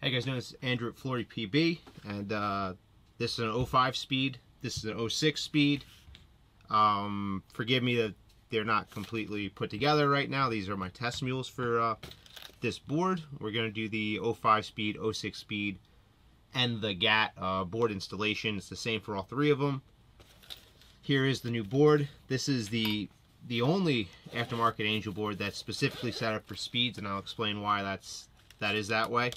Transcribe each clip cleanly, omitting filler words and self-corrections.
Hey guys, this is Andrew at FloryPB, and this is an 05 speed. This is an 06 speed. Forgive me that they're not completely put together right now. These are my test mules for this board. We're going to do the 05 speed, 06 speed, and the GAT board installation. It's the same for all three of them. Here is the new board. This is the only aftermarket Angel board that's specifically set up for speeds, and I'll explain why that is that way.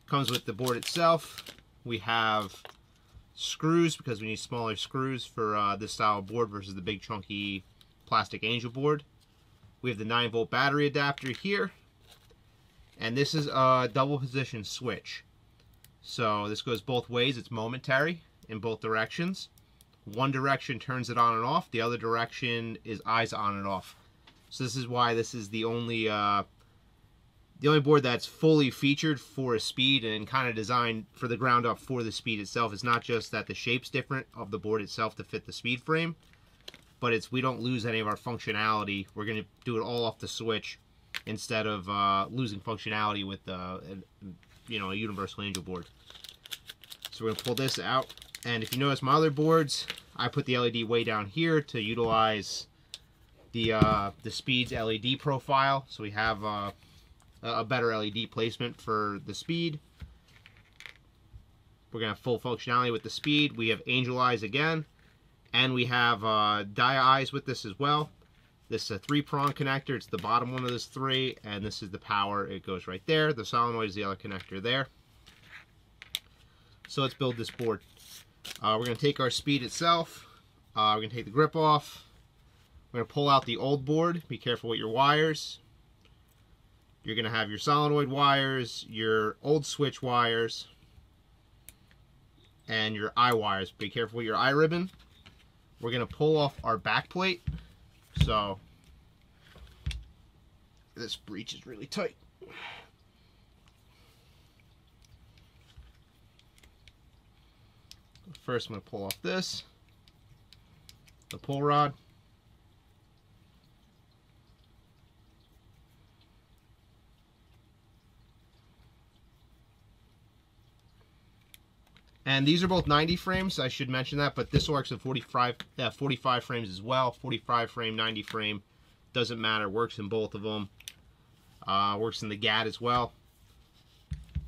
Comes with the board itself. We have screws because we need smaller screws for this style of board versus the big chunky plastic Angel board. We have the 9-volt battery adapter here, and this is a double position switch. So this goes both ways. It's momentary in both directions. One direction turns it on and off. The other direction is eyes on and off. So this is why this is the only board that's fully featured for a speed and kind of designed for the ground up for the speed itself. It's not just that the shape's different of the board itself to fit the speed frame, but it's we don't lose any of our functionality. We're going to do it all off the switch instead of losing functionality with a universal Angel board. So we're going to pull this out, and if you notice my other boards, I put the LED way down here to utilize the speed's LED profile, so we have a better LED placement for the speed. We're going to have full functionality with the speed. We have Angel eyes again, and we have Dia eyes with this as well. This is a 3-prong connector. It's the bottom one of this 3, and this is the power. It goes right there. The solenoid is the other connector there. So let's build this board. We're going to take our speed itself. We're going to take the grip off. We're going to pull out the old board. Be careful with your wires. You're going to have your solenoid wires, your old switch wires, and your eye wires. Be careful with your eye ribbon. We're going to pull off our back plate. So this breech is really tight. First, I'm going to pull off the pull rod. And these are both 90 frames, I should mention that, but this works in 45 frames as well. 45 frame, 90 frame, doesn't matter, works in both of them. Works in the GAT as well.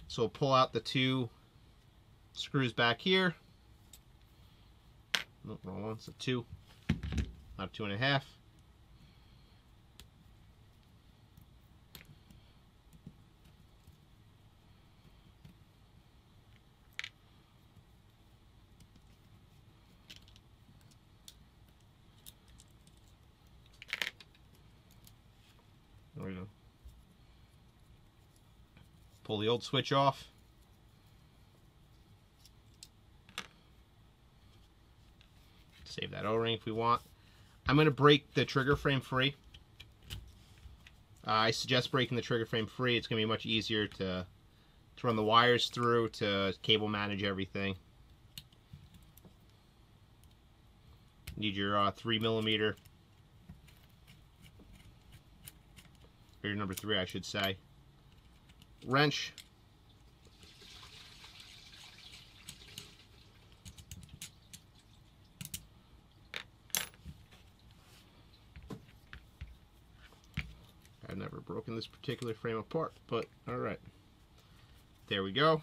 So we'll pull out the 2 screws back here. No, wrong one, it's a 2, not 2.5. There we go. Pull the old switch off. Save that O-ring if we want. I'm going to break the trigger frame free. I suggest breaking the trigger frame free. It's going to be much easier to run the wires through, to cable manage everything. Need your 3mm, or your number 3, I should say, wrench. I've never broken this particular frame apart, but alright. There we go.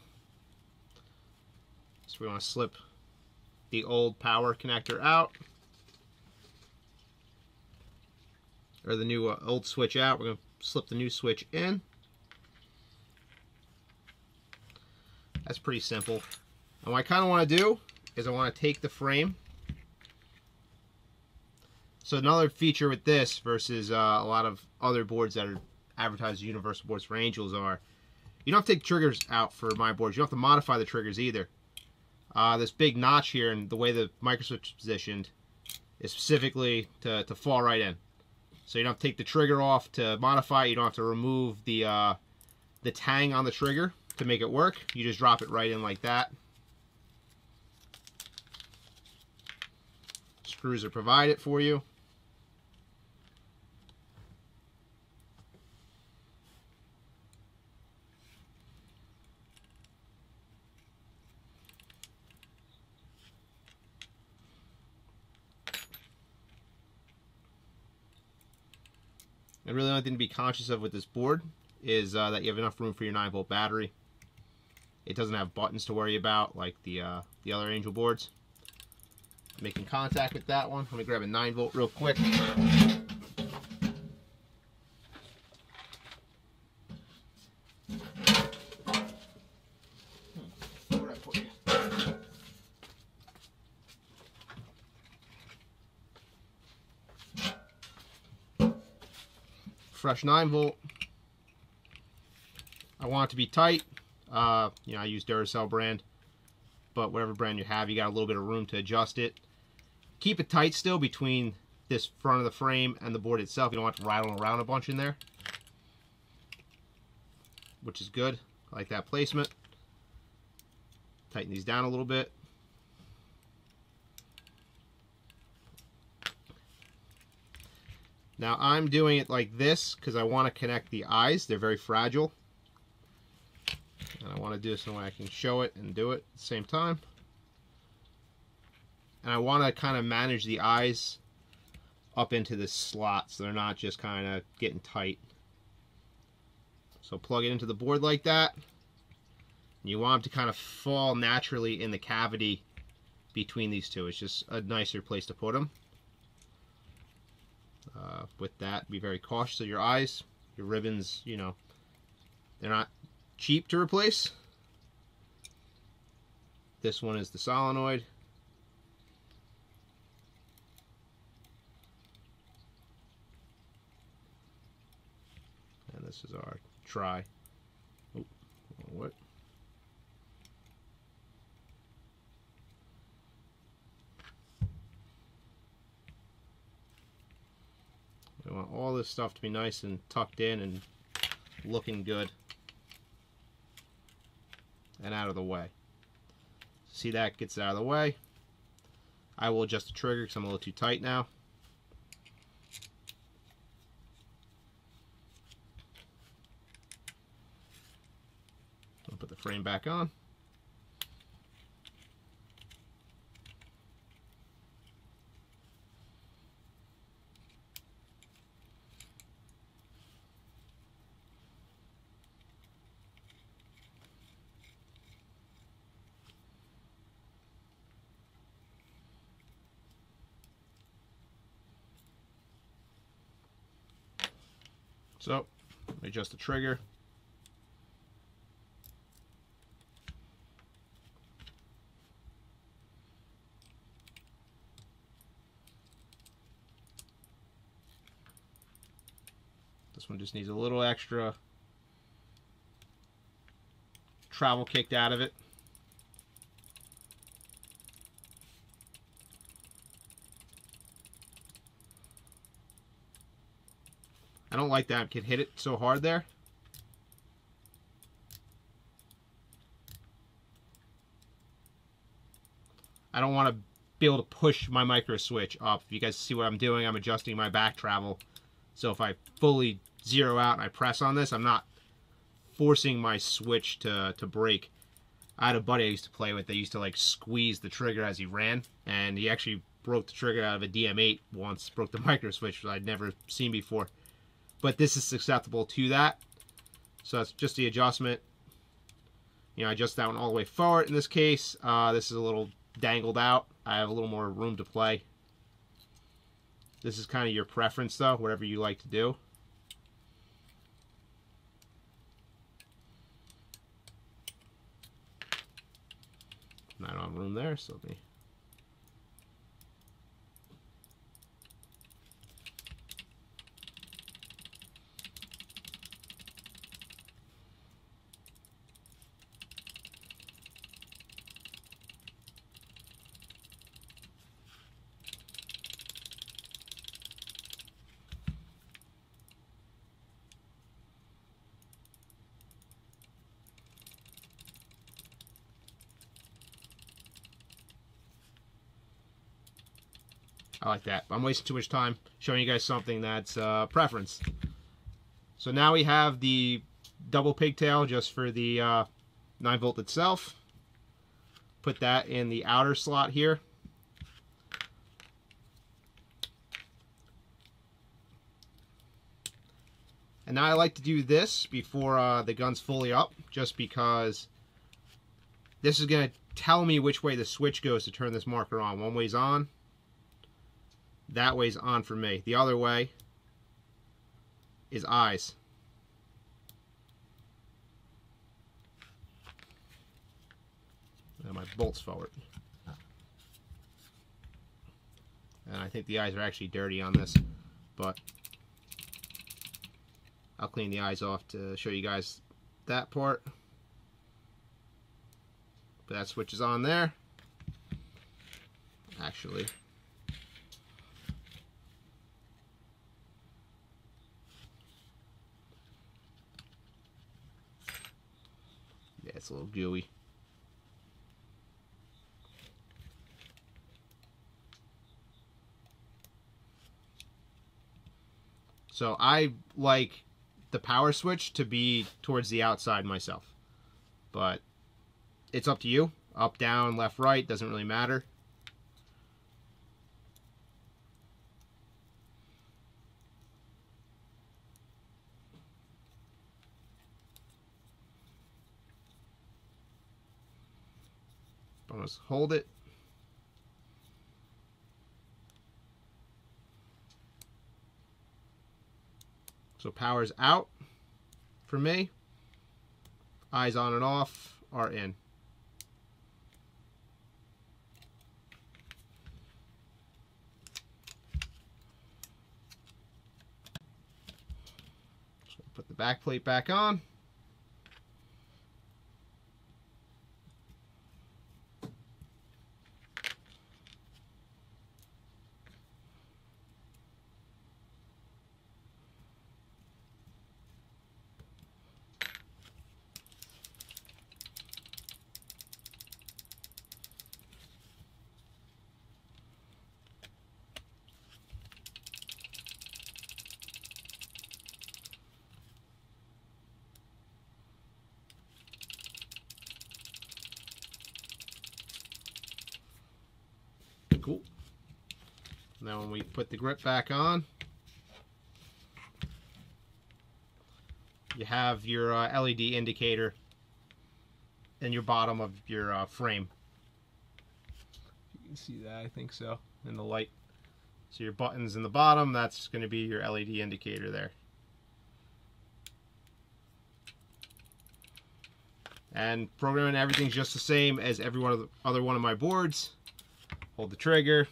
So we want to slip the old power connector out, or the new old switch out. We're going to slip the new switch in. That's pretty simple. And what I kind of want to do is I want to take the frame. So another feature with this versus a lot of other boards that are advertised as universal boards for Angels are, you don't have to take triggers out for my boards. You don't have to modify the triggers either. This big notch here and the way the microswitch is positioned is specifically to fall right in. So you don't have to take the trigger off to modify it. You don't have to remove the tang on the trigger to make it work. You just drop it right in like that. Screws are provided for you. And really, the only thing to be conscious of with this board is that you have enough room for your 9-volt battery. It doesn't have buttons to worry about like the other Angel boards. Making contact with that one. Let me grab a 9-volt real quick. Fresh 9-volt. I want it to be tight. You know, I use Duracell brand, but whatever brand you have, you got a little bit of room to adjust it. Keep it tight still between this front of the frame and the board itself. You don't want to rattle around a bunch in there, which is good. I like that placement. Tighten these down a little bit. Now I'm doing it like this because I want to connect the eyes. They're very fragile. And I want to do it so I can show it and do it at the same time. And I want to kind of manage the eyes up into this slot so they're not just kind of getting tight. So plug it into the board like that. And you want them to kind of fall naturally in the cavity between these two. It's just a nicer place to put them. With that, be very cautious of your eyes. Your ribbons, you know, they're not cheap to replace. This one is the solenoid. And this is our tri. Oh, what? I want all this stuff to be nice and tucked in and looking good and out of the way. See, that gets out of the way. I will adjust the trigger because I'm a little too tight now. I'll put the frame back on. So, let me adjust the trigger. This one just needs a little extra travel kicked out of it. I don't like that I can hit it so hard there. I don't want to be able to push my micro switch up. If you guys see what I'm doing, I'm adjusting my back travel. So if I fully zero out and I press on this, I'm not forcing my switch to break. I had a buddy I used to play with that used to like squeeze the trigger as he ran, and he actually broke the trigger out of a DM8 once, broke the micro switch, which I'd never seen before. But this is susceptible to that. So it's just the adjustment. You know, I adjust that one all the way forward. In this case, this is a little dangled out. I have a little more room to play. This is kind of your preference though, whatever you like to do. I don't have room there, so let me... I like that. I'm wasting too much time showing you guys something that's preference. So now we have the double pigtail just for the 9-volt itself. Put that in the outer slot here. And now I like to do this before the gun's fully up, just because this is going to tell me which way the switch goes to turn this marker on. One way's on, that way's on for me. The other way is eyes. And my bolts forward. And I think the eyes are actually dirty on this, but I'll clean the eyes off to show you guys that part. But that switch is on there. Actually, yeah, it's a little gooey. So I like the power switch to be towards the outside myself, but it's up to you. Up, down, left, right, doesn't really matter. I'll just hold it. So power's out for me. Eyes on and off are in. So put the back plate back on. Cool. Now when we put the grip back on, you have your LED indicator in your bottom of your frame. You can see that, I think so, in the light. So your buttons in the bottom, that's going to be your LED indicator there. And programming everything's just the same as every other one of my boards. Hold the trigger.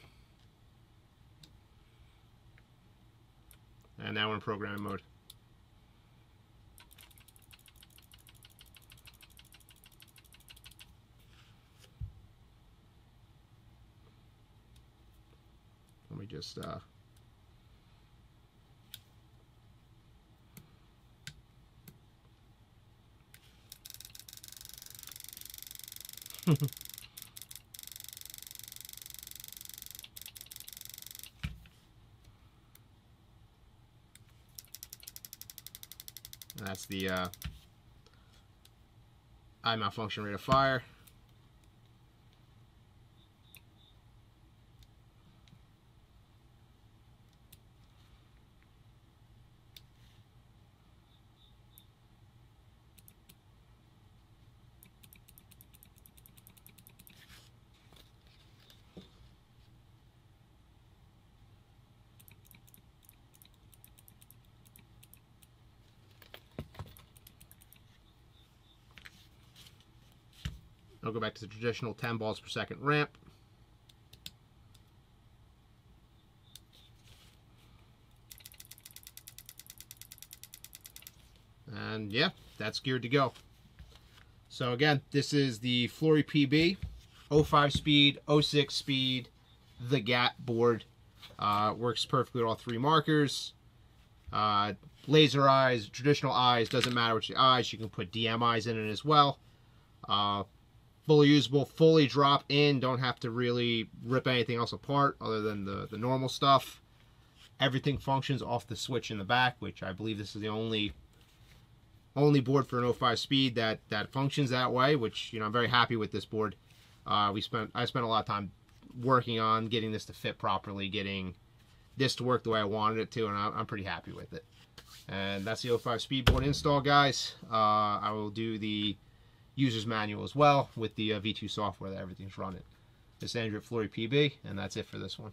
And now we're in programming mode. Let me just that's the eye malfunction rate of fire. I'll go back to the traditional 10 balls per second ramp. And yeah, that's geared to go. So again, this is the FloryPB 05 speed, 06 speed, the GAT board. Works perfectly with all three markers. Laser eyes, traditional eyes, doesn't matter which eyes. You can put DM eyes in it as well. Fully usable, fully drop in, don't have to really rip anything else apart other than the normal stuff. Everything functions off the switch in the back, which I believe this is the only board for an 05 speed that functions that way, which, you know, I'm very happy with this board. I spent a lot of time working on getting this to fit properly, getting this to work the way I wanted it to, and I'm pretty happy with it. And that's the 05 speedboard install, guys. I will do the user's manual as well with the V2 software that everything's running. This is Andrew at FloryPB, and that's it for this one.